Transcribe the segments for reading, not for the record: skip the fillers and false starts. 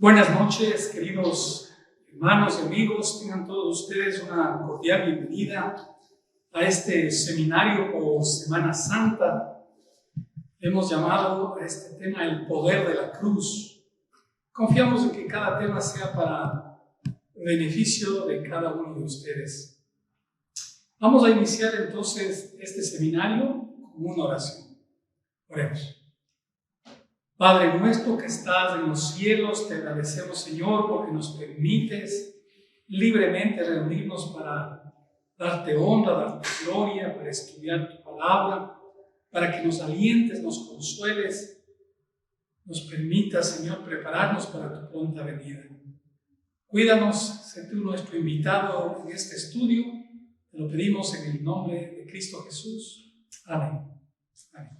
Buenas noches, queridos hermanos y amigos. Tengan todos ustedes una cordial bienvenida a este seminario o Semana Santa. Hemos llamado a este tema el poder de la cruz. Confiamos en que cada tema sea para beneficio de cada uno de ustedes. Vamos a iniciar entonces este seminario con una oración. Oremos. Padre nuestro que estás en los cielos, te agradecemos, Señor, porque nos permites libremente reunirnos para darte honra, darte gloria, para estudiar tu palabra, para que nos alientes, nos consueles, nos permitas, Señor, prepararnos para tu pronta venida. Cuídanos, sé tú nuestro invitado en este estudio, te lo pedimos en el nombre de Cristo Jesús. Amén. Amén.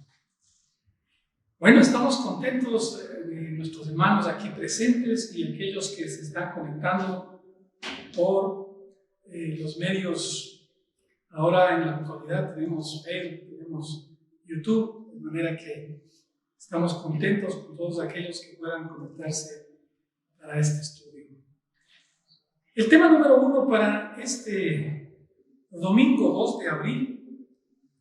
Bueno, estamos contentos de nuestros hermanos aquí presentes y aquellos que se están conectando por los medios. Ahora en la actualidad tenemos Facebook, tenemos YouTube, de manera que estamos contentos con todos aquellos que puedan conectarse para este estudio. El tema número 1 para este domingo 2 de abril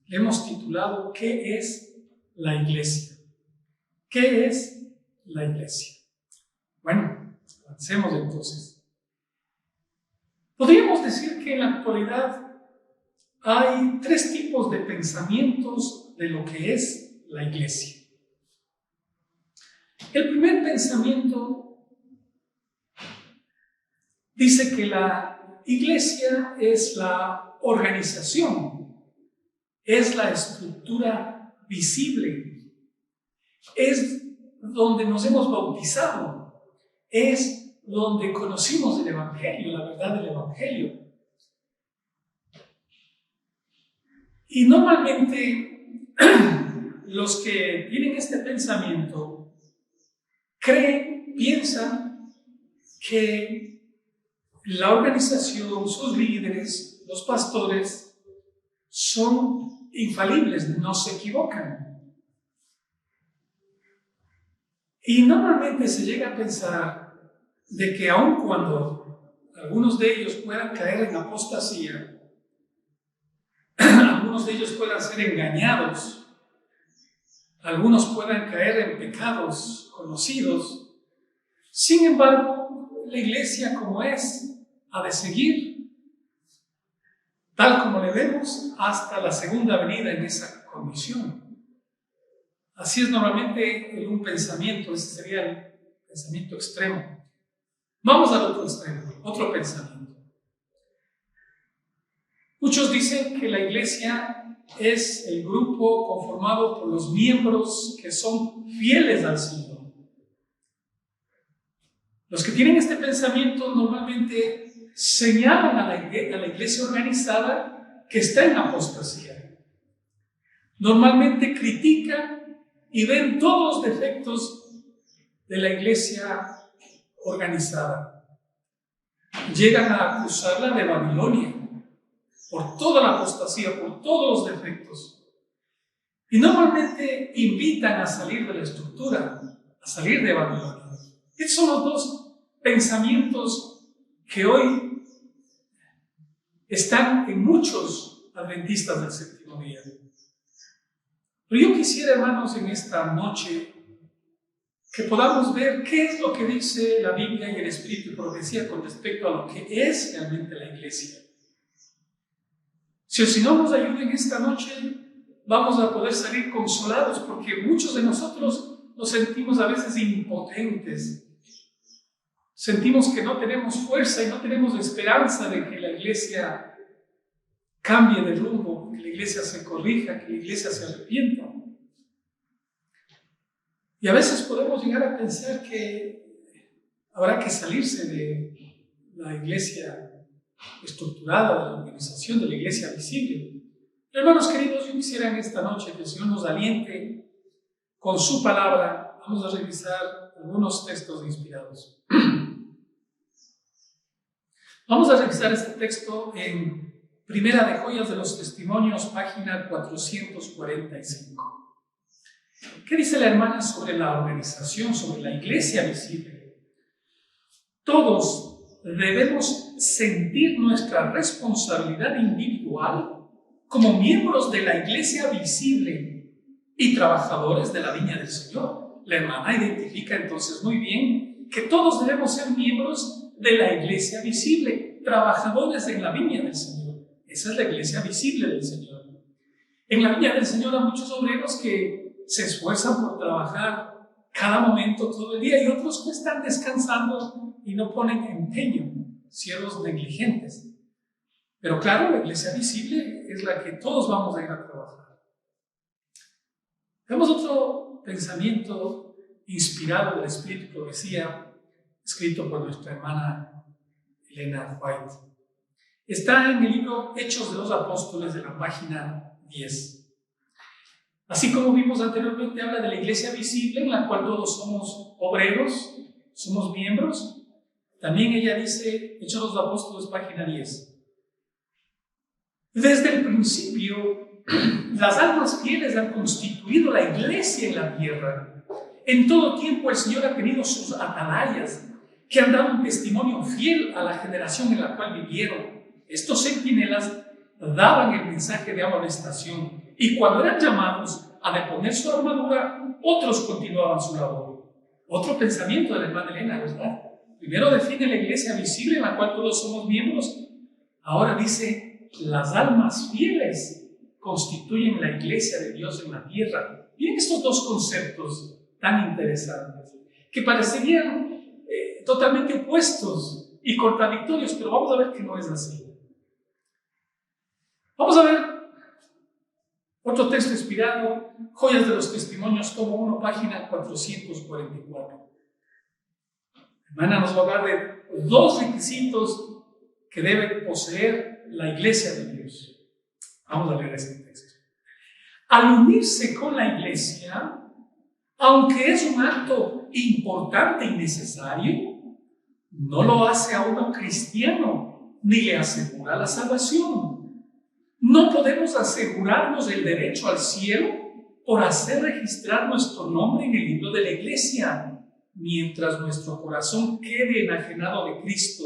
le hemos titulado ¿Qué es la iglesia? ¿Qué es la iglesia? Bueno, avancemos entonces. Podríamos decir que en la actualidad hay 3 tipos de pensamientos de lo que es la iglesia. El primer pensamiento dice que la iglesia es la organización, es la estructura visible, es donde nos hemos bautizado, es donde conocimos el Evangelio, la verdad del Evangelio. Y normalmente los que tienen este pensamiento piensan que la organización, sus líderes, los pastores, son infalibles, no se equivocan. Y normalmente se llega a pensar de que aun cuando algunos de ellos puedan caer en apostasía, algunos de ellos puedan ser engañados, algunos puedan caer en pecados conocidos, sin embargo, la iglesia como es, ha de seguir, tal como le vemos, hasta la segunda venida en esa condición. Así es normalmente un pensamiento, ese sería el pensamiento extremo. Vamos al otro extremo, otro pensamiento. Muchos dicen que la iglesia es el grupo conformado por los miembros que son fieles al Señor. Los que tienen este pensamiento normalmente señalan a la iglesia organizada que está en apostasía. Normalmente critican y ven todos los defectos de la iglesia organizada. Llegan a acusarla de Babilonia por toda la apostasía, por todos los defectos. Y normalmente invitan a salir de la estructura, a salir de Babilonia. Estos son los 2 pensamientos que hoy están en muchos adventistas del séptimo día. Pero yo quisiera, hermanos, en esta noche que podamos ver qué es lo que dice la Biblia y el Espíritu y profecía con respecto a lo que es realmente la iglesia. Si el Señor nos ayuda en esta noche, vamos a poder salir consolados porque muchos de nosotros nos sentimos a veces impotentes. Sentimos que no tenemos fuerza y no tenemos esperanza de que la iglesia cambie de rumbo, que la iglesia se corrija, que la iglesia se arrepienta. Y a veces podemos llegar a pensar que habrá que salirse de la iglesia estructurada, de la organización, de la iglesia visible. Hermanos queridos, yo quisiera en esta noche que el Señor nos aliente con su palabra. Vamos a revisar algunos textos inspirados. Vamos a revisar este texto en Primera de Joyas de los Testimonios, página 445. ¿Qué dice la hermana sobre la organización, sobre la iglesia visible? todos debemos sentir nuestra responsabilidad individual como miembros de la iglesia visible y trabajadores de la viña del Señor. La hermana identifica entonces muy bien que todos debemos ser miembros de la iglesia visible, trabajadores en la viña del Señor. Esa es la iglesia visible del Señor. En la viña del Señor hay muchos obreros que se esfuerzan por trabajar cada momento, todo el día, y otros que están descansando y no ponen empeño, siervos negligentes. Pero claro, la iglesia visible es la que todos vamos a ir a trabajar. Vemos otro pensamiento inspirado del Espíritu Profecía, escrito por nuestra hermana Elena White. Está en el libro Hechos de los Apóstoles, de la página 10. Así como vimos anteriormente, habla de la iglesia visible en la cual todos somos obreros, somos miembros. También ella dice, Hechos de los Apóstoles, página 10. Desde el principio, las almas fieles han constituido la iglesia en la tierra. En todo tiempo el Señor ha tenido sus atalayas, que han dado un testimonio fiel a la generación en la cual vivieron. Estos centinelas daban el mensaje de amonestación, y cuando eran llamados a deponer su armadura, otros continuaban su labor. Otro pensamiento de la hermana Elena, ¿verdad? Primero define la iglesia visible en la cual todos somos miembros. Ahora dice, las almas fieles constituyen la iglesia de Dios en la tierra. Miren estos dos conceptos tan interesantes, que parecerían totalmente opuestos y contradictorios, pero vamos a ver que no es así. Vamos a ver otro texto inspirado, Joyas de los Testimonios, tomo 1, página 444. La hermana nos va a hablar de dos requisitos que debe poseer la iglesia de Dios. Vamos a leer este texto. Al unirse con la iglesia, aunque es un acto importante y necesario, no lo hace a uno cristiano, ni le asegura la salvación. No podemos asegurarnos el derecho al cielo por hacer registrar nuestro nombre en el libro de la iglesia, mientras nuestro corazón quede enajenado de Cristo.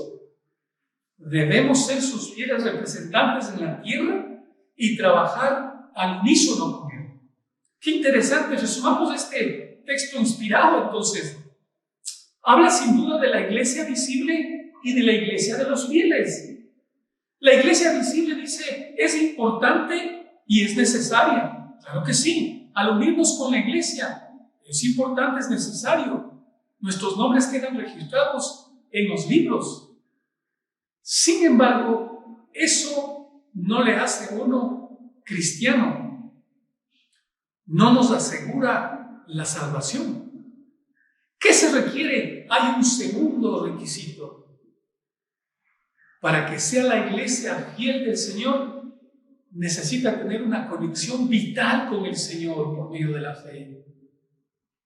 Debemos ser sus fieles representantes en la tierra y trabajar al unísono con Él. Qué interesante, resumamos este texto inspirado entonces. Habla sin duda de la iglesia visible y de la iglesia de los fieles. La iglesia visible dice, es importante y es necesaria. Claro que sí, al unirnos con la iglesia, es importante, es necesario. Nuestros nombres quedan registrados en los libros. Sin embargo, eso no le hace a uno cristiano. No nos asegura la salvación. ¿Qué se requiere? Hay un segundo requisito. Para que sea la iglesia fiel del Señor, necesita tener una conexión vital con el Señor por medio de la fe.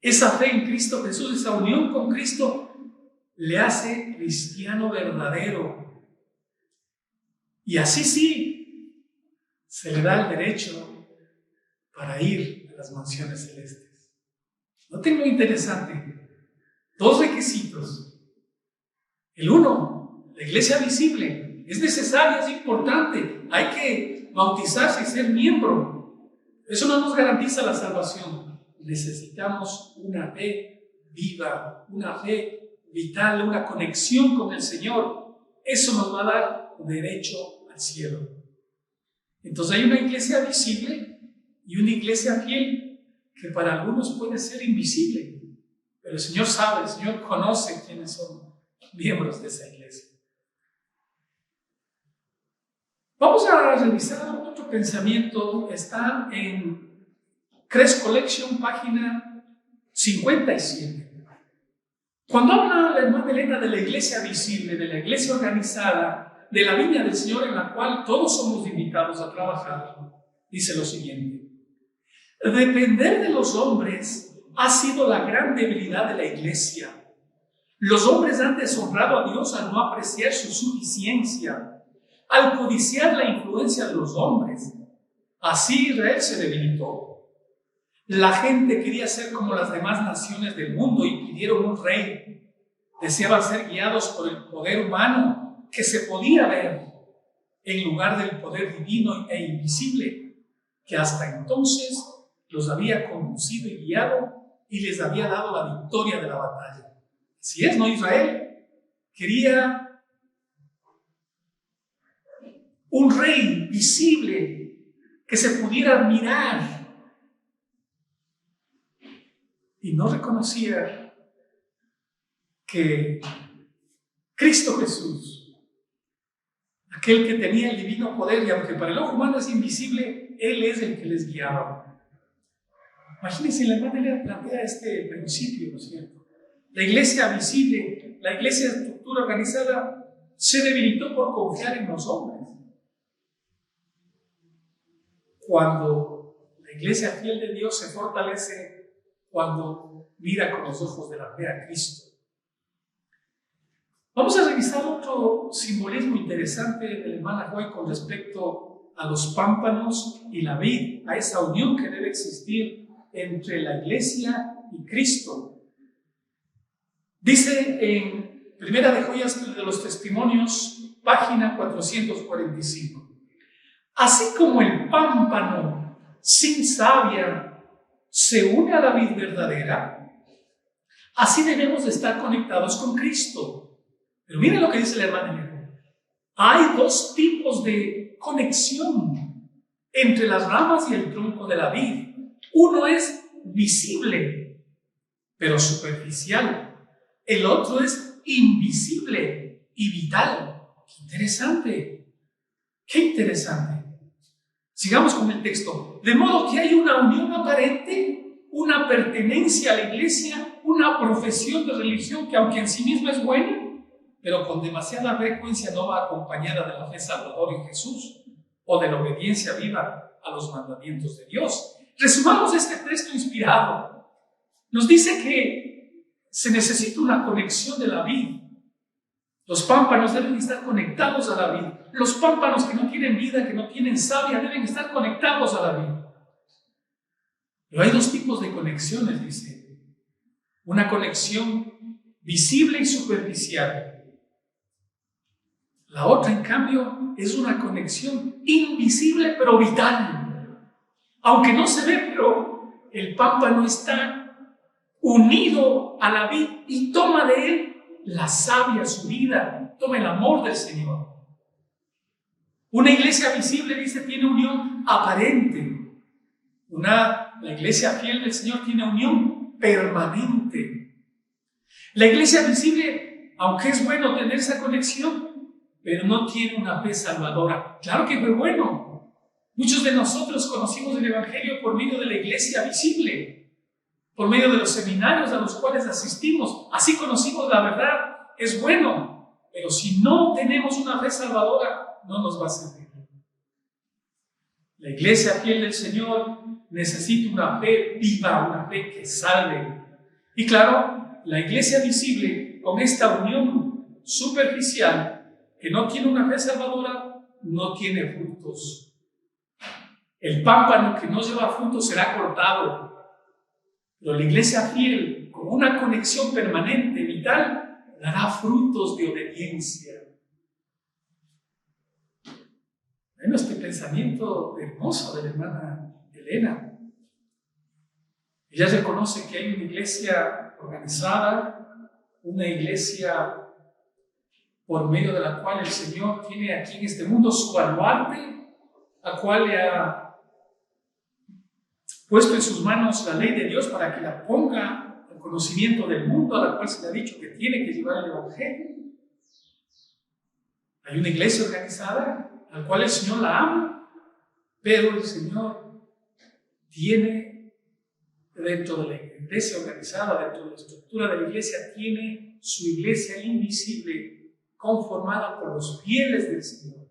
Esa fe en Cristo Jesús, esa unión con Cristo, le hace cristiano verdadero. Y así sí, se le da el derecho para ir a las mansiones celestes. Noten lo interesante. Dos requisitos. El uno, la iglesia visible, es necesaria, es importante. Hay que bautizarse y ser miembro. Eso no nos garantiza la salvación. Necesitamos una fe viva, una fe vital, una conexión con el Señor. Eso nos va a dar derecho al cielo. Entonces hay una iglesia visible y una iglesia fiel que para algunos puede ser invisible. Pero el Señor sabe, el Señor conoce quiénes son miembros de esa iglesia. Vamos a revisar otro pensamiento. Está en Crest Collection, página 57. Cuando habla la hermana Elena de la iglesia visible, de la iglesia organizada, de la viña del Señor en la cual todos somos invitados a trabajar, dice lo siguiente: depender de los hombres ha sido la gran debilidad de la iglesia. Los hombres han deshonrado a Dios al no apreciar su suficiencia, al codiciar la influencia de los hombres. Así Israel se debilitó. La gente quería ser como las demás naciones del mundo y pidieron un rey. Deseaban ser guiados por el poder humano que se podía ver en lugar del poder divino e invisible que hasta entonces los había conducido y guiado y les había dado la victoria de la batalla. Así es, ¿no? Israel quería un rey visible que se pudiera admirar y no reconocía que Cristo Jesús, aquel que tenía el divino poder, y aunque para el ojo humano es invisible, Él es el que les guiaba. Imagínense, la hermana le plantea este principio, ¿no es cierto? La iglesia visible, la iglesia de estructura organizada, se debilitó por confiar en los hombres. Cuando la iglesia fiel de Dios se fortalece cuando mira con los ojos de la fe a Cristo. Vamos a revisar otro simbolismo interesante de la hermana Joy con respecto a los pámpanos y la vid, a esa unión que debe existir entre la iglesia y Cristo. Dice en Primera de Joyas de los Testimonios, página 445. Así como el pámpano sin savia se une a la vid verdadera, así debemos de estar conectados con Cristo. Pero miren lo que dice la hermana Elena. Hay dos tipos de conexión entre las ramas y el tronco de la vid. Uno es visible, pero superficial. El otro es invisible y vital. ¡Qué interesante! ¡Qué interesante! Sigamos con el texto. De modo que hay una unión aparente, una pertenencia a la iglesia, una profesión de religión que aunque en sí misma es buena, pero con demasiada frecuencia no va acompañada de la fe salvadora en Jesús o de la obediencia viva a los mandamientos de Dios. Resumamos este texto inspirado. Nos dice que se necesita una conexión de la vid. Los pámpanos deben estar conectados a la vid. Los pámpanos que no tienen vida, que no tienen savia, deben estar conectados a la vid. Pero hay dos tipos de conexiones, dice. Una conexión visible y superficial. La otra, en cambio, es una conexión invisible pero vital. Aunque no se ve, pero el pámpano está unido a la vid y toma de él la savia, su vida, toma el amor del Señor. Una iglesia visible, dice, tiene unión aparente. La iglesia fiel del Señor tiene unión permanente. La iglesia visible, aunque es bueno tener esa conexión, pero no tiene una fe salvadora. Claro que fue bueno. Muchos de nosotros conocimos el Evangelio por medio de la iglesia visible, por medio de los seminarios a los cuales asistimos. Así conocimos la verdad. Es bueno, pero si no tenemos una fe salvadora, no nos va a servir. La iglesia fiel del Señor necesita una fe viva, una fe que salve. Y claro, la iglesia visible, con esta unión superficial, que no tiene una fe salvadora, no tiene frutos. El pámpano que no lleva frutos será cortado. Pero la iglesia fiel, con una conexión permanente, vital, dará frutos de obediencia. Bueno, este pensamiento hermoso de la hermana Elena. Ella reconoce que hay una iglesia organizada, una iglesia por medio de la cual el Señor tiene aquí en este mundo su baluarte, a cual le ha puesto en sus manos la ley de Dios para que la ponga al conocimiento del mundo, a la cual se le ha dicho que tiene que llevar el Evangelio. Hay una iglesia organizada, al cual el Señor la ama, pero el Señor tiene dentro de la iglesia organizada, dentro de la estructura de la iglesia, tiene su iglesia invisible, conformada por los fieles del Señor,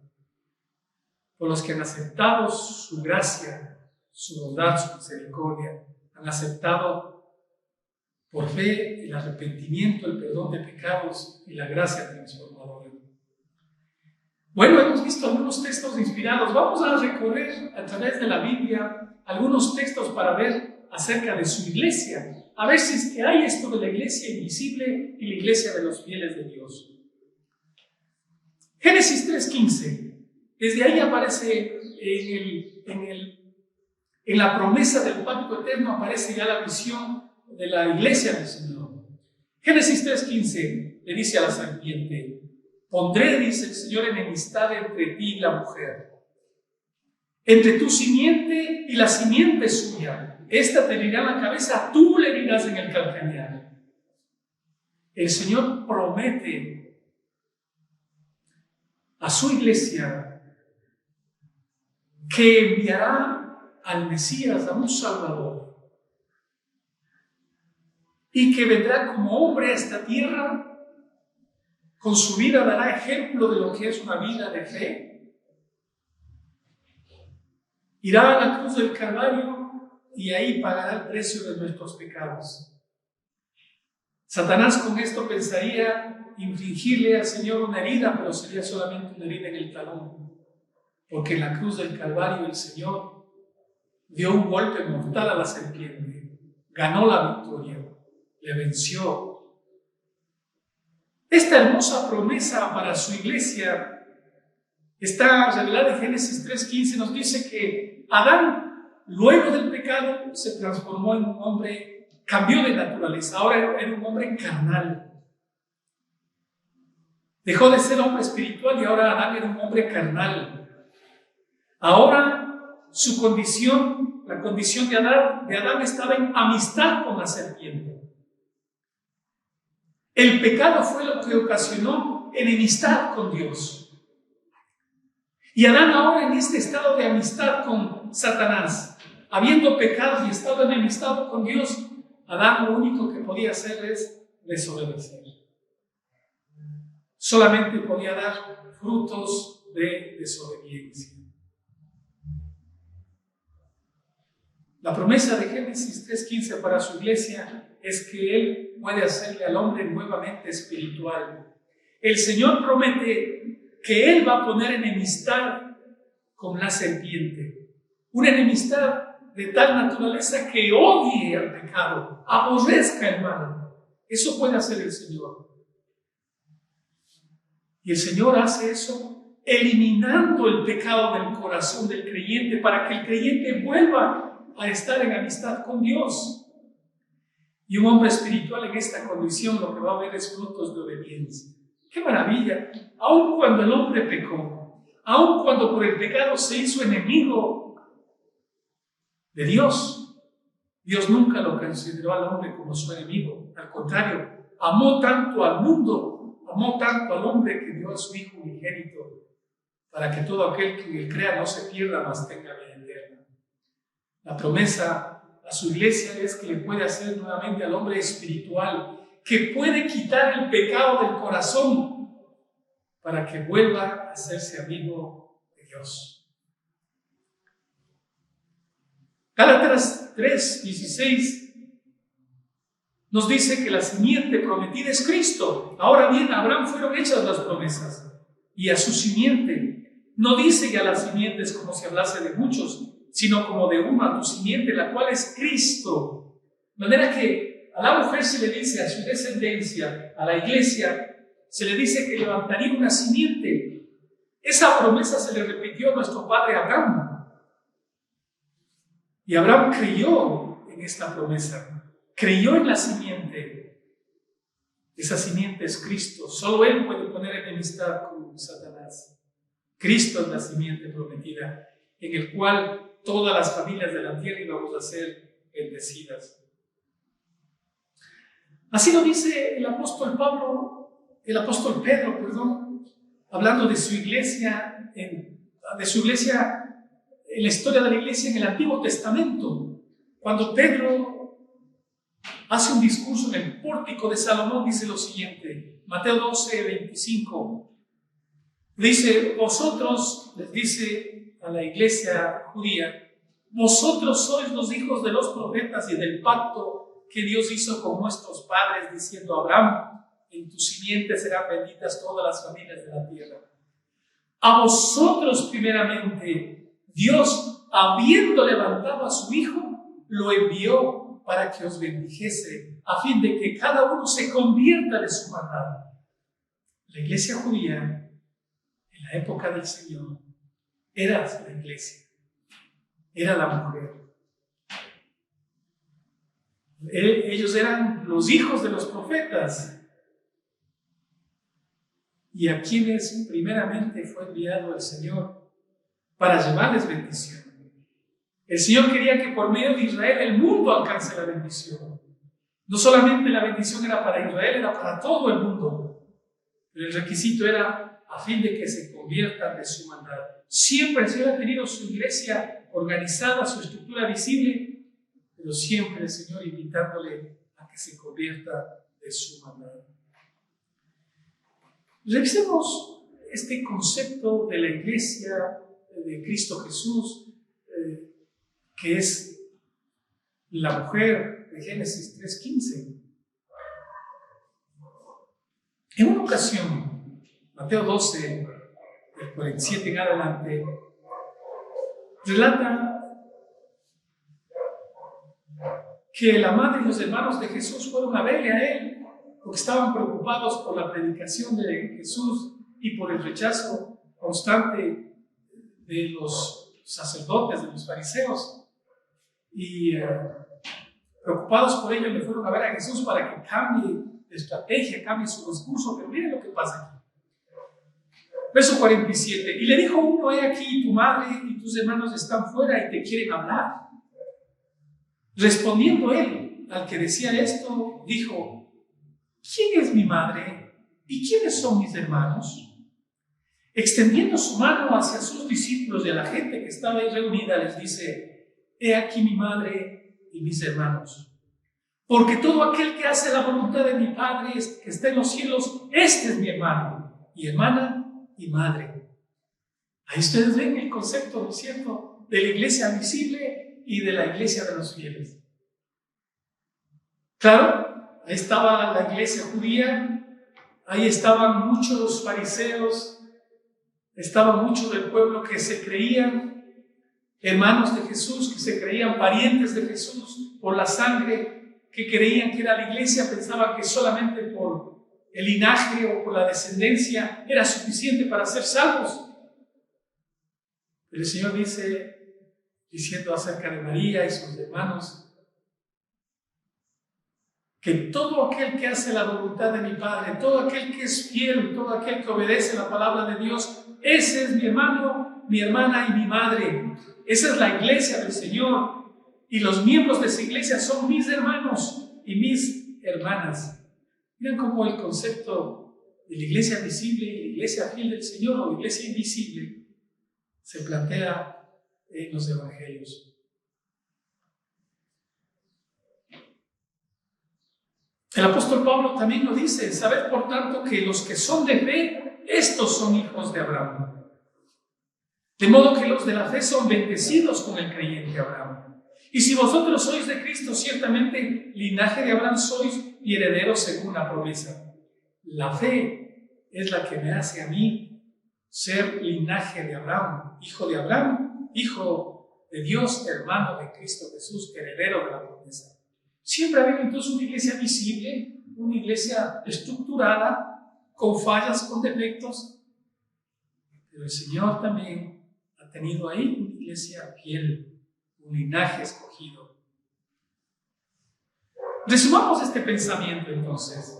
por los que han aceptado su gracia, su bondad, su misericordia, han aceptado por fe el arrepentimiento, el perdón de pecados y la gracia transformadora. Bueno, hemos visto algunos textos inspirados. Vamos a recorrer a través de la Biblia algunos textos para ver acerca de su iglesia, a ver si es que hay esto de la iglesia invisible y la iglesia de los fieles de Dios. Génesis 3:15, desde ahí aparece en la promesa del pacto eterno, aparece ya la visión de la iglesia del Señor. Génesis 3:15 le dice a la serpiente: pondré, dice el Señor, enemistad entre ti y la mujer, entre tu simiente y la simiente suya. Esta te herirá la cabeza, tú le herirás en el calcañar. El Señor promete a su iglesia que enviará al Mesías, a un Salvador, y que vendrá como hombre a esta tierra. Con su vida dará ejemplo de lo que es una vida de fe. Irá a la cruz del Calvario y ahí pagará el precio de nuestros pecados. Satanás con esto pensaría infligirle al Señor una herida, pero sería solamente una herida en el talón, porque en la cruz del Calvario el Señor dio un golpe mortal a la serpiente, ganó la victoria, le venció. Esta hermosa promesa para su iglesia está revelada en Génesis 3:15. Nos dice que Adán, luego del pecado, se transformó en un hombre, cambió de naturaleza, ahora era un hombre carnal. Dejó de ser hombre espiritual y ahora Adán era un hombre carnal. Ahora su condición, la condición de Adán estaba en amistad con la serpiente. El pecado fue lo que ocasionó enemistad con Dios. Y Adán ahora en este estado de amistad con Satanás, habiendo pecado y estado enemistado con Dios, Adán lo único que podía hacer es desobedecer. Solamente podía dar frutos de desobediencia. La promesa de Génesis 3:15 para su iglesia es que Él puede hacerle al hombre nuevamente espiritual. El Señor promete que Él va a poner enemistad con la serpiente, una enemistad de tal naturaleza que odie al pecado, aborrezca el mal. Eso puede hacer el Señor. Y el Señor hace eso eliminando el pecado del corazón del creyente para que el creyente vuelva a estar en amistad con Dios. Y un hombre espiritual en esta condición lo que va a ver es frutos de obediencia. ¡Qué maravilla! Aun cuando el hombre pecó, aun cuando por el pecado se hizo enemigo de Dios, Dios nunca lo consideró al hombre como su enemigo. Al contrario, amó tanto al mundo, amó tanto al hombre que dio a su Hijo unigénito para que todo aquel que en él crea no se pierda, mas tenga vida eterna. La promesa a su iglesia es que le puede hacer nuevamente al hombre espiritual, que puede quitar el pecado del corazón para que vuelva a hacerse amigo de Dios. Gálatas 3:16 nos dice que la simiente prometida es Cristo. Ahora bien, a Abraham fueron hechas las promesas y a su simiente. No dice ya las simientes como si hablase de muchos, sino como de una, tu simiente, la cual es Cristo. De manera que a la mujer se le dice, a su descendencia, a la iglesia, se le dice que levantaría una simiente. Esa promesa se le repitió a nuestro padre Abraham. Y Abraham creyó en esta promesa, creyó en la simiente. Esa simiente es Cristo. Solo Él puede poner enemistad con Satanás. Cristo es la simiente prometida, en el cual todas las familias de la tierra íbamos a ser bendecidas. Así lo dice el apóstol Pedro, hablando de su iglesia, en la historia de la iglesia en el Antiguo Testamento. Cuando Pedro hace un discurso en el pórtico de Salomón, dice lo siguiente, Mateo 12:25, dice, vosotros, les dice a la iglesia judía, vosotros sois los hijos de los profetas y del pacto que Dios hizo con nuestros padres, diciendo a Abraham, en tu simiente serán benditas todas las familias de la tierra. A vosotros primeramente, Dios, habiendo levantado a su Hijo, lo envió para que os bendijese, a fin de que cada uno se convierta de su maldad. La iglesia judía, en la época del Señor, era la iglesia, era la mujer. Ellos eran los hijos de los profetas, y a quienes primeramente fue enviado el Señor para llevarles bendición. El Señor quería que por medio de Israel el mundo alcance la bendición. No solamente la bendición era para Israel, era para todo el mundo. Pero el requisito era a fin de que se conviertan de su maldad. Siempre el Señor ha tenido su iglesia organizada, su estructura visible, pero siempre el Señor invitándole a que se convierta de su maldad. Revisemos este concepto de la iglesia de Cristo Jesús, que es la mujer de Génesis 3:15. En una ocasión, Mateo 12, del 47 en adelante, relata que la madre y los hermanos de Jesús fueron a verle a él, porque estaban preocupados por la predicación de Jesús y por el rechazo constante de los sacerdotes, de los fariseos. Y preocupados por ello, le fueron a ver a Jesús para que cambie de estrategia, cambie su discurso. Pero miren lo que pasa aquí. Verso 47. Y le dijo uno: he aquí, tu madre y tus hermanos están fuera y te quieren hablar. Respondiendo él al que decía esto, dijo: ¿quién es mi madre y quiénes son mis hermanos? Extendiendo su mano hacia sus discípulos y a la gente que estaba ahí reunida, les dice: he aquí mi madre y mis hermanos. Porque todo aquel que hace la voluntad de mi Padre que está en los cielos, este es mi hermano, y hermana y madre. Ahí ustedes ven el concepto, ¿no es cierto?, de la iglesia visible y de la iglesia de los fieles. Claro, ahí estaba la iglesia judía, ahí estaban muchos fariseos, estaba mucho del pueblo que se creían hermanos de Jesús, que se creían parientes de Jesús por la sangre, que creían que era la iglesia, pensaban que solamente por el linaje o por la descendencia era suficiente para ser salvos. Pero el Señor dice, diciendo acerca de María y sus hermanos, que todo aquel que hace la voluntad de mi Padre, todo aquel que es fiel, todo aquel que obedece la palabra de Dios, ese es mi hermano, mi hermana y mi madre. Esa es la iglesia del Señor. Y los miembros de esa iglesia son mis hermanos y mis hermanas. Miren cómo el concepto de la iglesia visible y la iglesia fiel del Señor o iglesia invisible se plantea en los evangelios. El apóstol Pablo también lo dice: sabed por tanto que los que son de fe, estos son hijos de Abraham. De modo que los de la fe son bendecidos con el creyente Abraham. Y si vosotros sois de Cristo, ciertamente linaje de Abraham sois y herederos según la promesa. La fe es la que me hace a mí ser linaje de Abraham, hijo de Dios, hermano de Cristo Jesús, heredero de la promesa. Siempre ha habido entonces una iglesia visible, una iglesia estructurada, con fallas, con defectos. Pero el Señor también ha tenido ahí una iglesia fiel, un linaje escogido. Resumamos este pensamiento entonces.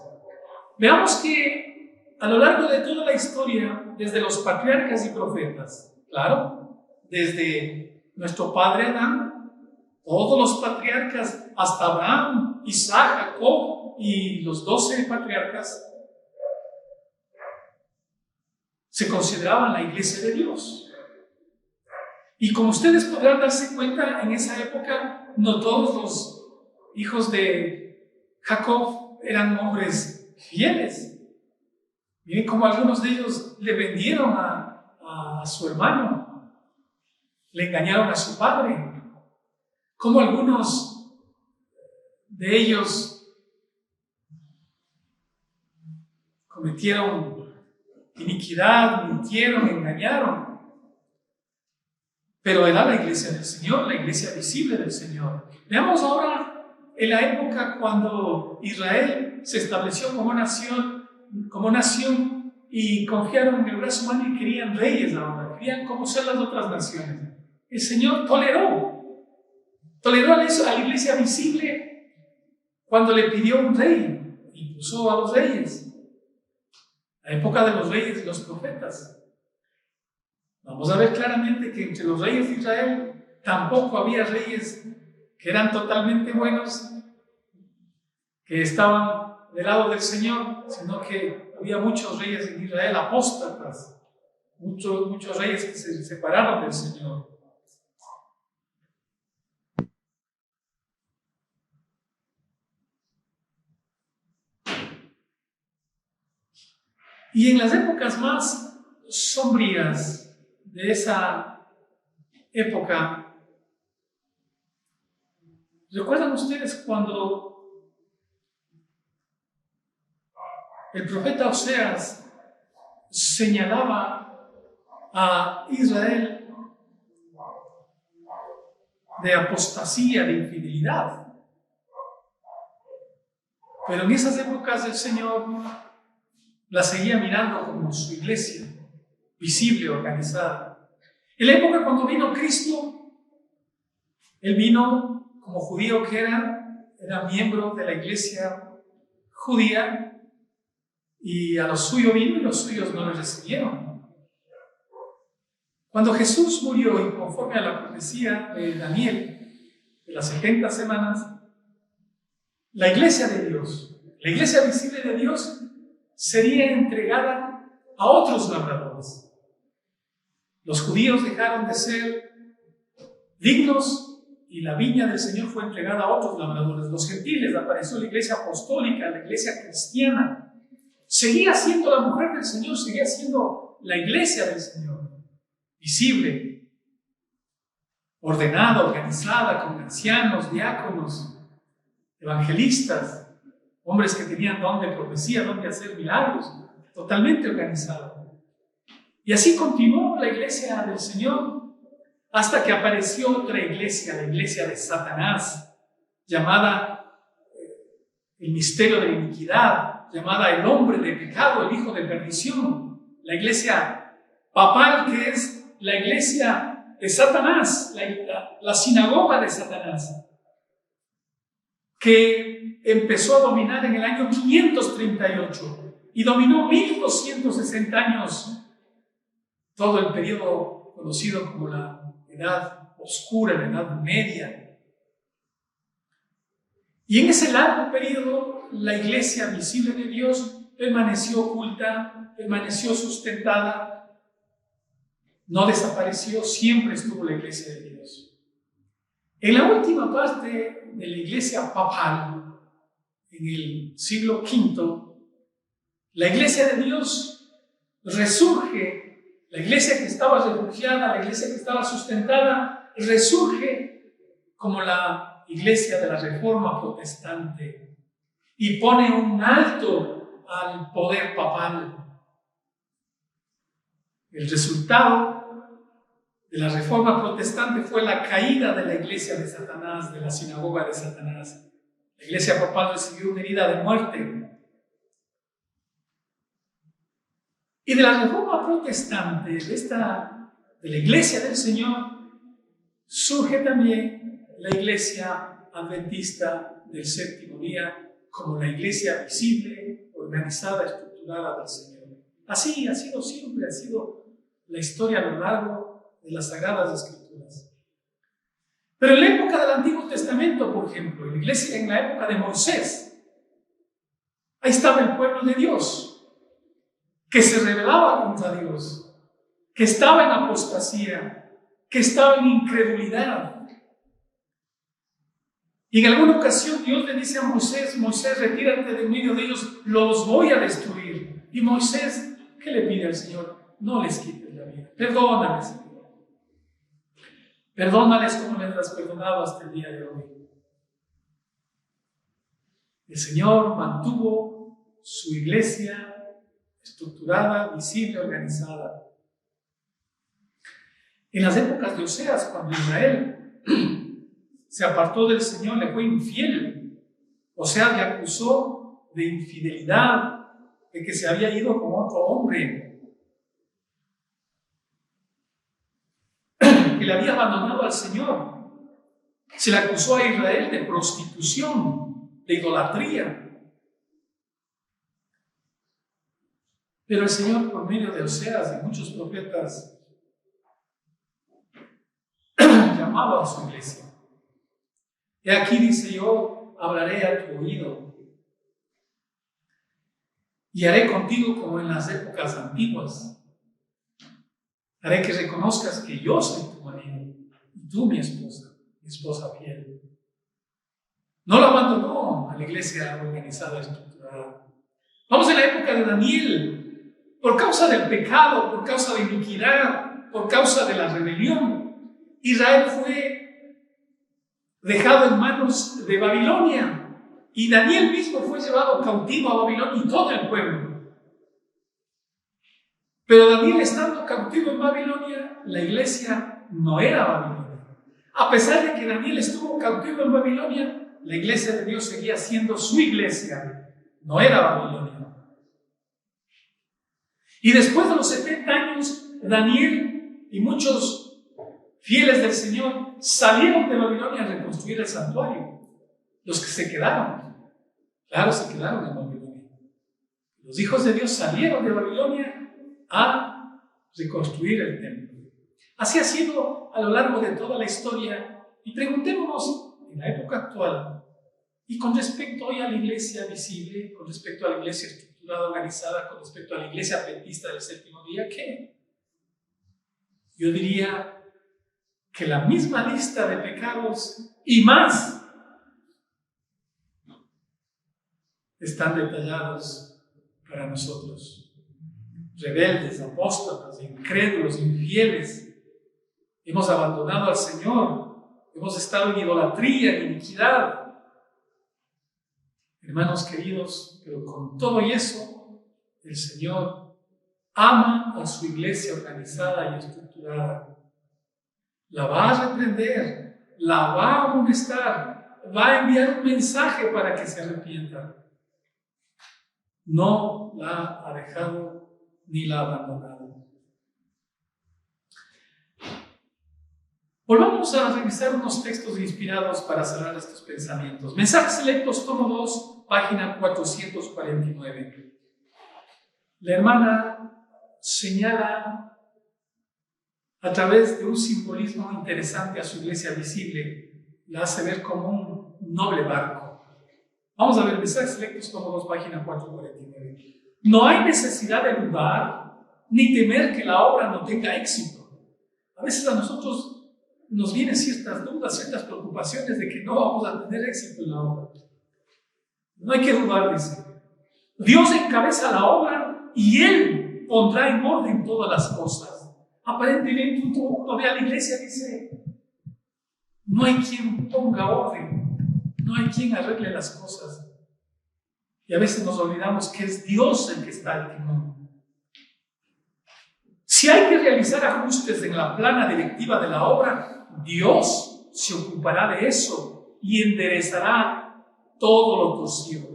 Veamos que a lo largo de toda la historia, desde los patriarcas y profetas, claro, desde nuestro padre Adán, todos los patriarcas, hasta Abraham, Isaac, Jacob y los 12 patriarcas, se consideraban la iglesia de Dios. Y como ustedes podrán darse cuenta, en esa época no todos los hijos de Jacob eran hombres fieles. Miren cómo algunos de ellos le vendieron a su hermano, le engañaron a su padre. Como algunos de ellos cometieron iniquidad, mintieron, engañaron. pero era la iglesia del Señor, la iglesia visible del Señor. Veamos ahora en la época cuando Israel se estableció como nación y confiaron en el brazo humano y querían reyes ahora, querían como ser las otras naciones. El Señor toleró a la iglesia visible cuando le pidió un rey y puso a los reyes. La época de los reyes y los profetas. Vamos a ver claramente que entre los reyes de Israel tampoco había reyes que eran totalmente buenos, que estaban del lado del Señor, sino que había muchos reyes en Israel apóstatas, muchos reyes que se separaron del Señor. Y en las épocas más sombrías de esa época, ¿recuerdan ustedes cuando el profeta Oseas señalaba a Israel de apostasía, de infidelidad? Pero en esas épocas el Señor la seguía mirando como su iglesia, visible, organizada. En la época cuando vino Cristo, Él vino como judío que era miembro de la iglesia judía, y a los suyos vino y los suyos no le recibieron. Cuando Jesús murió, y conforme a la profecía de Daniel, de las 70 semanas, la iglesia de Dios, la iglesia visible de Dios, sería entregada a otros labradores. Los judíos dejaron de ser dignos y la viña del Señor fue entregada a otros labradores. Los gentiles, apareció la iglesia apostólica, la iglesia cristiana. Seguía siendo la mujer del Señor, seguía siendo la iglesia del Señor, visible, ordenada, organizada, con ancianos, diáconos, evangelistas, hombres que tenían don de profecía, don de hacer milagros, totalmente organizado. Y así continuó la iglesia del Señor hasta que apareció otra iglesia, la iglesia de Satanás, llamada el misterio de la iniquidad, llamada el hombre de pecado, el hijo de perdición, la iglesia papal, que es la iglesia de Satanás, la sinagoga de Satanás, que empezó a dominar en el año 538 y dominó 1260 años, todo el periodo conocido como la Edad Oscura, la Edad Media. Y en ese largo periodo, la iglesia visible de Dios permaneció oculta, permaneció sustentada, no desapareció, siempre estuvo la iglesia de Dios. En la última parte de la iglesia papal, en el siglo V, la iglesia de Dios resurge, la iglesia que estaba refugiada, la iglesia que estaba sustentada, resurge como la iglesia de la Reforma protestante y pone un alto al poder papal. El resultado de la Reforma protestante fue la caída de la iglesia de Satanás, de la sinagoga de Satanás. La iglesia papal recibió una herida de muerte. Y de la Reforma protestante, de la iglesia del Señor, surge también la iglesia adventista del séptimo día, como la iglesia visible, organizada, estructurada del Señor. Así ha sido siempre, ha sido la historia a lo largo de las Sagradas Escrituras. Pero en la época del Antiguo Testamento, por ejemplo, en la iglesia, en la época de Moisés, ahí estaba el pueblo de Dios, que se rebelaba contra Dios, que estaba en apostasía, que estaba en incredulidad. Y en alguna ocasión Dios le dice a Moisés: Moisés, retírate de en medio de ellos, los voy a destruir. Y Moisés, ¿qué le pide al Señor? No les quites la vida, perdónales, Señor. Perdónales como les has perdonado hasta el día de hoy. El Señor mantuvo su iglesia estructurada, visible, organizada. En las épocas de Oseas, cuando Israel se apartó del Señor, le fue infiel. Oseas le acusó de infidelidad, de que se había ido con otro hombre, que le había abandonado al Señor. Se le acusó a Israel de prostitución, de idolatría. Pero el Señor, por medio de Oseas y muchos profetas, llamaba a su iglesia. Y aquí dice: yo hablaré a tu oído y haré contigo como en las épocas antiguas. Haré que reconozcas que yo soy tu marido y tú mi esposa fiel. No lo abandonó a la iglesia organizada, estructurada. Vamos en la época de Daniel. Por causa del pecado, por causa de iniquidad, por causa de la rebelión, Israel fue dejado en manos de Babilonia. Y Daniel mismo fue llevado cautivo a Babilonia y todo el pueblo. Pero Daniel, estando cautivo en Babilonia, la iglesia no era Babilonia. A pesar de que Daniel estuvo cautivo en Babilonia, la iglesia de Dios seguía siendo su iglesia, no era Babilonia. Y después de los 70 años, Daniel y muchos fieles del Señor salieron de Babilonia a reconstruir el santuario. Los que se quedaron, claro, se quedaron en Babilonia. Los hijos de Dios salieron de Babilonia a reconstruir el templo. Así ha sido a lo largo de toda la historia. Y preguntémonos, en la época actual, y con respecto hoy a la iglesia visible, con respecto a la iglesia estructurada, organizada, con respecto a la iglesia adventista del séptimo día, ¿qué? Yo diría que la misma lista de pecados y más están detallados para nosotros. Rebeldes, apóstatas, incrédulos, infieles. Hemos abandonado al Señor. Hemos estado en idolatría, en iniquidad. Hermanos queridos, pero con todo y eso, el Señor ama a su iglesia organizada y estructurada. La va a reprender, la va a amonestar, va a enviar un mensaje para que se arrepienta. No la ha dejado ni la ha abandonado. Volvamos a revisar unos textos inspirados para cerrar estos pensamientos. Mensajes selectos, tomo 2, página 449. La hermana señala a través de un simbolismo interesante a su iglesia visible, la hace ver como un noble barco. Vamos a ver, mensajes selectos, tomo 2, página 449. No hay necesidad de dudar ni temer que la obra no tenga éxito. A veces a nosotros nos vienen ciertas dudas, ciertas preocupaciones de que no vamos a tener éxito en la obra. No hay que dudar, dice. Dios encabeza la obra y Él pondrá en orden todas las cosas. Aparentemente uno ve a la iglesia y dice: no hay quien ponga orden, no hay quien arregle las cosas. Y a veces nos olvidamos que es Dios el que está al timón. Si hay que realizar ajustes en la plana directiva de la obra, Dios se ocupará de eso y enderezará todo lo torcido.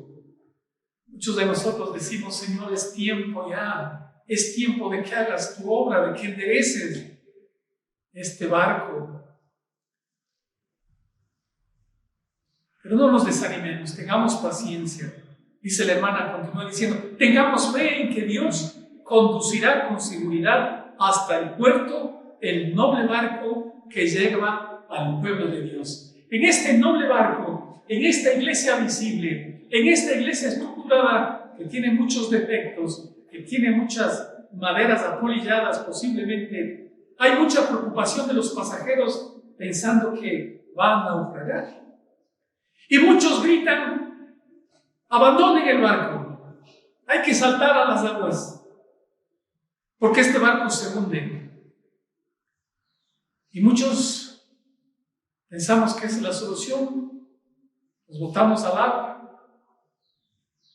Muchos de nosotros decimos: Señor, es tiempo ya, es tiempo de que hagas tu obra, de que endereces este barco. Pero no nos desanimemos, tengamos paciencia. Dice la hermana, continúa diciendo: tengamos fe en que Dios conducirá con seguridad hasta el puerto el noble barco que lleva al pueblo de Dios. En este noble barco, en esta iglesia visible, en esta iglesia estructurada que tiene muchos defectos, que tiene muchas maderas apolilladas posiblemente, hay mucha preocupación de los pasajeros pensando que van a naufragar. Y muchos gritan: abandonen el barco, hay que saltar a las aguas, porque este barco se hunde. Y muchos pensamos que esa es la solución, nos botamos al agua.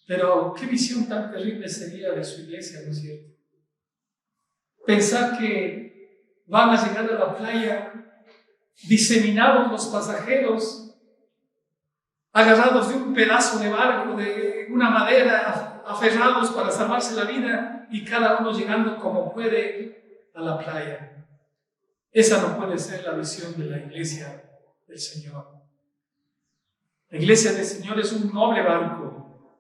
Pero qué visión tan terrible sería de su iglesia, ¿no es cierto? Pensar que van a llegar a la playa diseminados los pasajeros, agarrados de un pedazo de barco, de una madera, aferrados para salvarse la vida, y cada uno llegando como puede a la playa. Esa no puede ser la visión de la iglesia del Señor. La iglesia del Señor es un noble barco.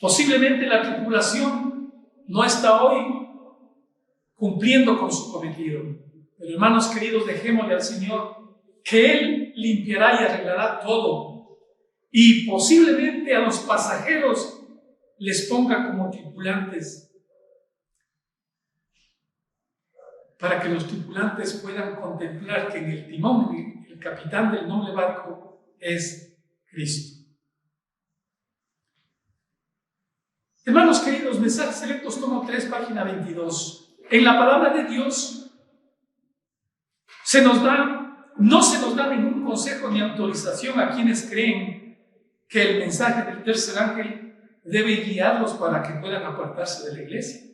Posiblemente la tripulación no está hoy cumpliendo con su cometido, pero hermanos queridos, dejémosle al Señor que Él limpiará y arreglará todo, y posiblemente a los pasajeros les ponga como tripulantes, para que los tripulantes puedan contemplar que en el timón, el capitán del noble barco es Cristo. Hermanos queridos, Mensajes Selectos, tomo 3, página 22. En la palabra de Dios no se nos da ningún consejo ni autorización a quienes creen que el mensaje del tercer ángel debe guiarlos para que puedan apartarse de la iglesia.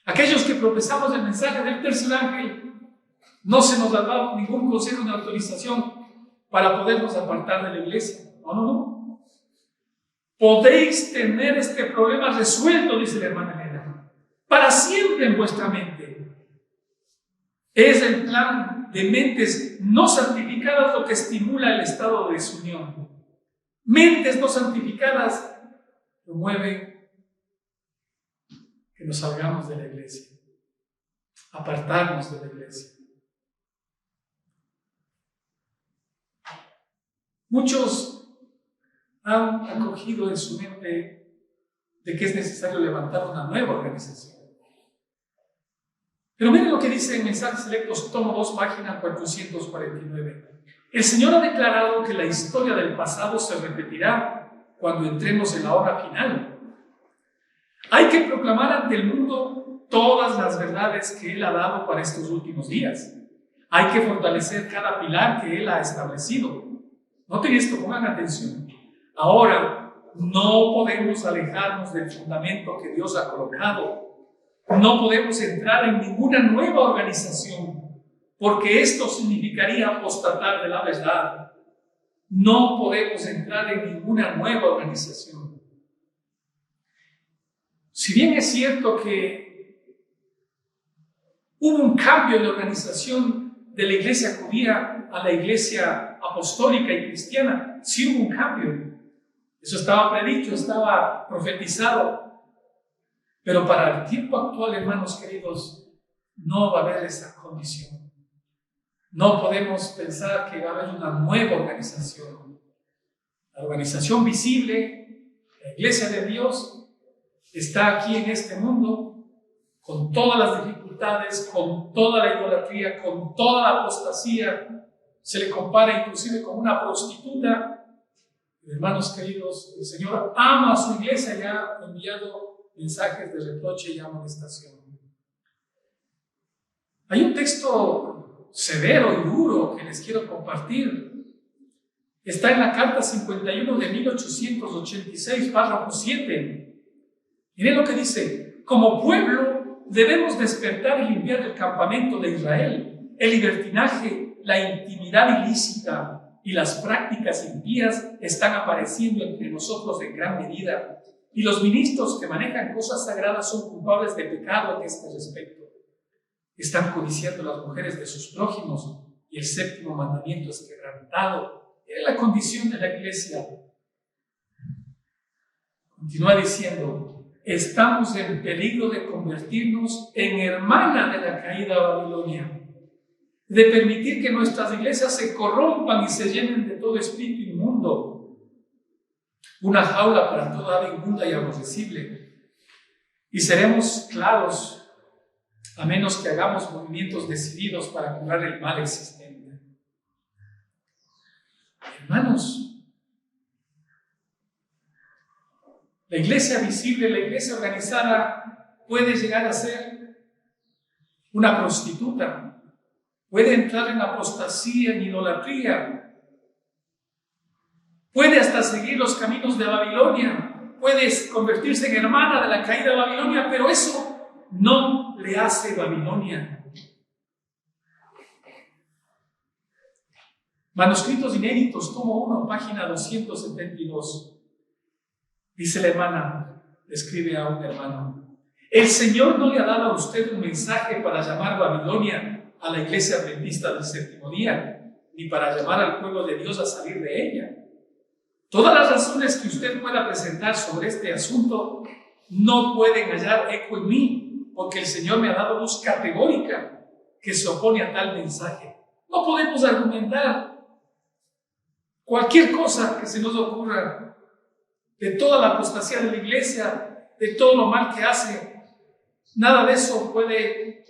Aquellos que profesamos el mensaje del tercer ángel, no se nos ha dado ningún consejo ni autorización para podernos apartar de la iglesia. No. Podéis tener este problema resuelto, dice la hermana Elena, para siempre en vuestra mente. Es el plan de mentes no santificadas lo que estimula el estado de desunión. Mentes no santificadas promueven que nos salgamos de la iglesia, apartarnos de la iglesia. Muchos han acogido en su mente de que es necesario levantar una nueva organización. Pero miren lo que dice en Mensajes Selectos, tomo 2, página 449. El Señor ha declarado que la historia del pasado se repetirá cuando entremos en la hora final. Hay que proclamar ante el mundo todas las verdades que Él ha dado para estos últimos días. Hay que fortalecer cada pilar que Él ha establecido. Noten esto, pongan atención. Ahora, no podemos alejarnos del fundamento que Dios ha colocado. No podemos entrar en ninguna nueva organización, porque esto significaría apostatar de la verdad. No podemos entrar en ninguna nueva organización. Si bien es cierto que hubo un cambio en la organización de la iglesia judía a la iglesia apostólica y cristiana, sí hubo un cambio. Eso estaba predicho, estaba profetizado. Pero para el tiempo actual, hermanos queridos, no va a haber esa condición. No podemos pensar que va a haber una nueva organización. La organización visible, la iglesia de Dios, está aquí en este mundo, con todas las dificultades, con toda la idolatría, con toda la apostasía. Se le compara inclusive con una prostituta. Hermanos queridos, el Señor ama a su iglesia y ha enviado mensajes de reproche y amonestación. Hay un texto severo y duro que les quiero compartir. Está en la carta 51 de 1886, párrafo 7. Miren lo que dice: como pueblo debemos despertar y limpiar el campamento de Israel. El libertinaje, la intimidad ilícita y las prácticas impías están apareciendo entre nosotros en gran medida, y los ministros que manejan cosas sagradas son culpables de pecado en este respecto. Están codiciando las mujeres de sus prójimos y el séptimo mandamiento es quebrantado. Es la condición de la iglesia. Continúa diciendo: estamos en peligro de convertirnos en hermana de la caída de Babilonia, de permitir que nuestras iglesias se corrompan y se llenen de todo espíritu inmundo, una jaula para toda ave inmunda y aborrecible. Y seremos claros a menos que hagamos movimientos decididos para curar el mal existente. Hermanos, la iglesia visible, la iglesia organizada puede llegar a ser una prostituta, puede entrar en apostasía, en idolatría, puede hasta seguir los caminos de Babilonia, puede convertirse en hermana de la caída de Babilonia, pero eso no le hace Babilonia. Manuscritos inéditos, tomo 1, página 272. Dice la hermana, escribe a un hermano: el Señor no le ha dado a usted un mensaje para llamar Babilonia a la iglesia adventista del séptimo día, ni para llamar al pueblo de Dios a salir de ella. Todas las razones que usted pueda presentar sobre este asunto no pueden hallar eco en mí, porque el Señor me ha dado luz categórica que se opone a tal mensaje. No podemos argumentar cualquier cosa que se nos ocurra de toda la apostasía de la iglesia, de todo lo mal que hace. Nada de eso puede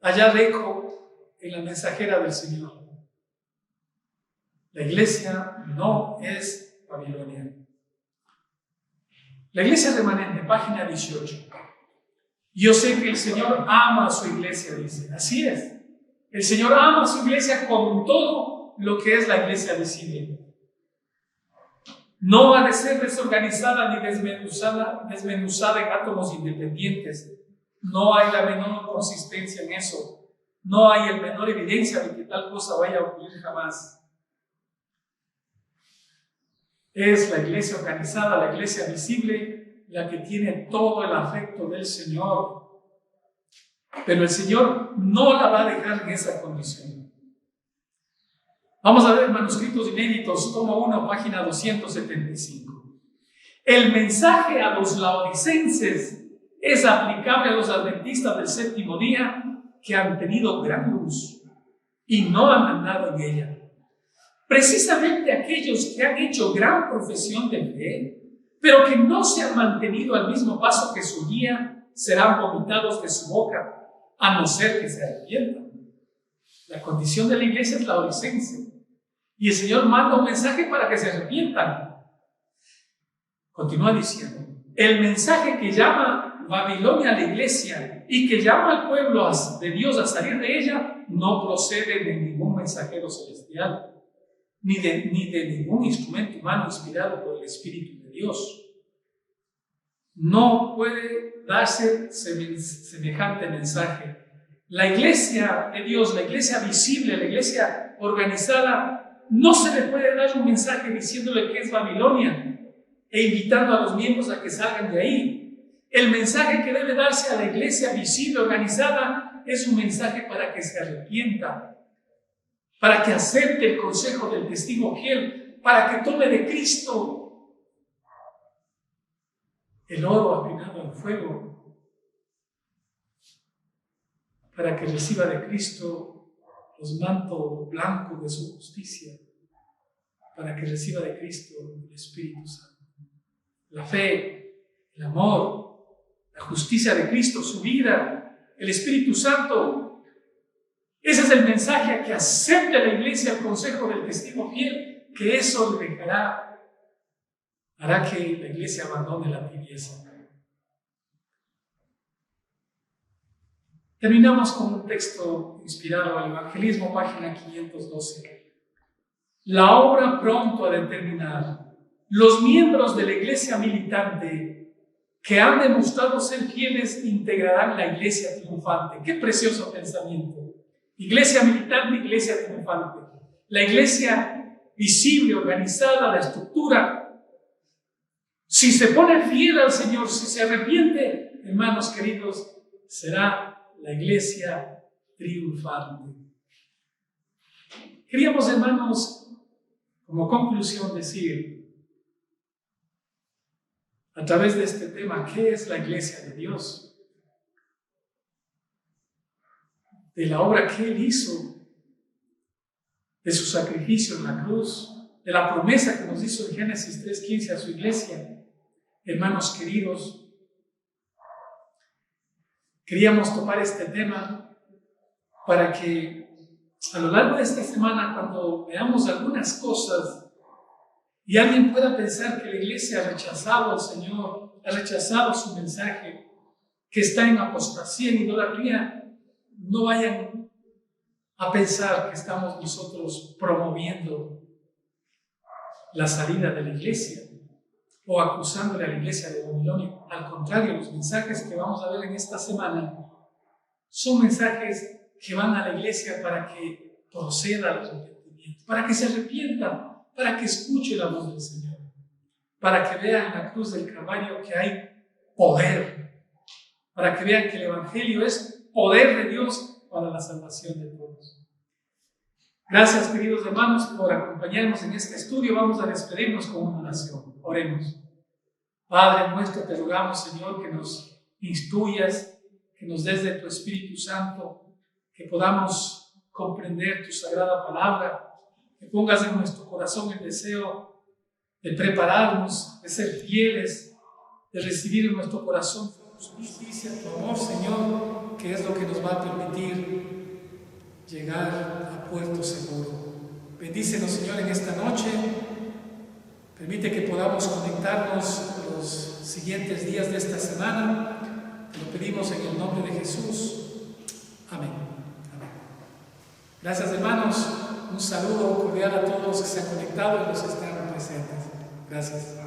hallar eco en la mensajera del Señor. La iglesia no es Babilonia. La iglesia remanente, página 18. Yo sé que el Señor ama a su iglesia, dice. Así es. El Señor ama a su iglesia con todo lo que es la iglesia visible. No ha de ser desorganizada ni desmenuzada en átomos independientes. No hay la menor consistencia en eso. No hay la menor evidencia de que tal cosa vaya a ocurrir jamás. Es la iglesia organizada, la iglesia visible, la que tiene todo el afecto del Señor. Pero el Señor no la va a dejar en esa condición. Vamos a ver manuscritos inéditos, tomo 1, página 275. El mensaje a los laodicenses es aplicable a los adventistas del séptimo día que han tenido gran luz y no han andado en ella. Precisamente aquellos que han hecho gran profesión de fe, pero que no se han mantenido al mismo paso que su guía, serán vomitados de su boca, a no ser que se arrepientan. La condición de la iglesia es laodicense, y el Señor manda un mensaje para que se arrepientan. Continúa diciendo: el mensaje que llama Babilonia a la iglesia y que llama al pueblo de Dios a salir de ella no procede de ningún mensajero celestial, ni de ningún instrumento humano inspirado por el Espíritu de Dios. No puede darse semejante mensaje. La iglesia de Dios, la iglesia visible, la iglesia organizada, no se le puede dar un mensaje diciéndole que es Babilonia e invitando a los miembros a que salgan de ahí. El mensaje que debe darse a la iglesia visible, organizada, es un mensaje para que se arrepienta, para que acepte el consejo del testigo fiel, para que tome de Cristo el oro afinado en fuego, para que reciba de Cristo los mantos blancos de su justicia, para que reciba de Cristo el Espíritu Santo, la fe, el amor, la justicia de Cristo, su vida, el Espíritu Santo. Ese es el mensaje: a que acepte la iglesia el consejo del testigo fiel, que eso le hará que la iglesia abandone la tibieza. Terminamos con un texto inspirado al evangelismo, página 512. La obra pronto a determinar. Los miembros de la iglesia militante que han demostrado ser fieles integrarán la iglesia triunfante. ¡Qué precioso pensamiento! Iglesia militante, iglesia triunfante. La iglesia visible, organizada, la estructura. Si se pone fiel al Señor, si se arrepiente, hermanos queridos, será la iglesia triunfante. Queríamos, hermanos, como conclusión decir, a través de este tema, ¿qué es la iglesia de Dios? De la obra que Él hizo, de su sacrificio en la cruz, de la promesa que nos hizo en Génesis 3:15 a su iglesia. Hermanos queridos, queríamos tomar este tema para que a lo largo de esta semana, cuando veamos algunas cosas y alguien pueda pensar que la iglesia ha rechazado al Señor, ha rechazado su mensaje, que está en apostasía, en idolatría, no vayan a pensar que estamos nosotros promoviendo la salida de la iglesia o acusándole a la iglesia de Babilonia. Al contrario, los mensajes que vamos a ver en esta semana son mensajes que van a la iglesia para que proceda al arrepentimiento. arrepentimiento, para que se arrepienta, para que escuche la voz del Señor, para que vean en la cruz del Calvario que hay poder, para que vean que el Evangelio es poder de Dios para la salvación de todos. Gracias, queridos hermanos, por acompañarnos en este estudio. Vamos a despedirnos con una oración. Oremos. Padre nuestro, te rogamos, Señor, que nos instruyas, que nos des de tu Espíritu Santo, que podamos comprender tu sagrada palabra, que pongas en nuestro corazón el deseo de prepararnos, de ser fieles, de recibir en nuestro corazón tu justicia, tu amor, Señor, que es lo que nos va a permitir llegar a puerto seguro. Bendícenos, Señor, en esta noche. Permite que podamos conectarnos los siguientes días de esta semana. Te lo pedimos en el nombre de Jesús. Amén. Amén. Gracias, hermanos. Un saludo cordial a todos los que se han conectado y los que están presentes. Gracias.